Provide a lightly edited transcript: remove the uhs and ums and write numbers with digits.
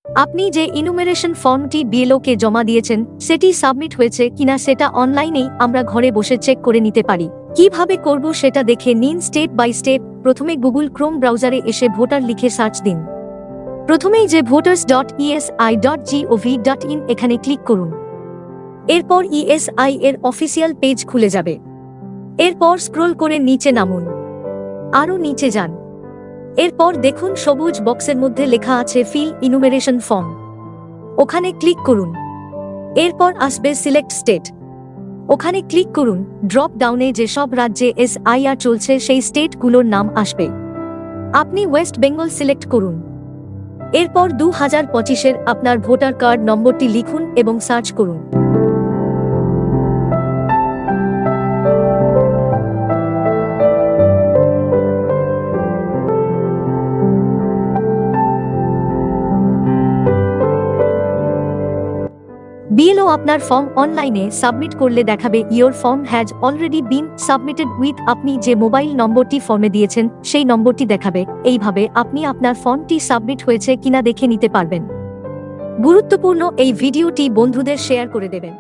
আপনি যে ইনুমেরেশন ফর্মটি বিএলওকে জমা দিয়েছেন সেটি সাবমিট হয়েছে কিনা সেটা অনলাইনেই আমরা ঘরে বসে চেক করে নিতে পারি। কিভাবে করব সেটা দেখে নিন স্টেপ বাই স্টেপ। প্রথমে গুগল ক্রোম ব্রাউজারে এসে ভোটার লিখে সার্চ দিন। প্রথমেই যে voters.esi.gov.in এখানে ক্লিক করুন। এরপর ইএসআই এর অফিসিয়াল পেজ খুলে যাবে। এরপর স্ক্রোল করে নিচে নামুন, আরও নিচে যান। এরপর দেখুন সবুজ বক্সের মধ্যে লেখা আছে ফিল ইনুমেরেশন ফর্ম, ওখানে ক্লিক করুন। এরপর আসবে সিলেক্ট স্টেট, ওখানে ক্লিক করুন। ড্রপ ডাউনে যেসব রাজ্যে এসআইআর চলছে সেই স্টেটগুলোর নাম আসবে। আপনি ওয়েস্ট বেঙ্গল সিলেক্ট করুন। এরপর 2025-এর আপনার ভোটার কার্ড নম্বরটি লিখুন এবং সার্চ করুন। বিএলও আপনার ফর্ম অনলাইনে সাবমিট করলে দেখাবে your form has already been submitted with. আপনি যে মোবাইল নম্বরটি ফর্মে দিয়েছেন সেই নম্বরটি দেখাবে। এইভাবে আপনি আপনার ফর্মটি সাবমিট হয়েছে কিনা দেখে নিতে পারবেন। গুরুত্বপূর্ণ এই ভিডিওটি বন্ধুদের শেয়ার করে দেবেন।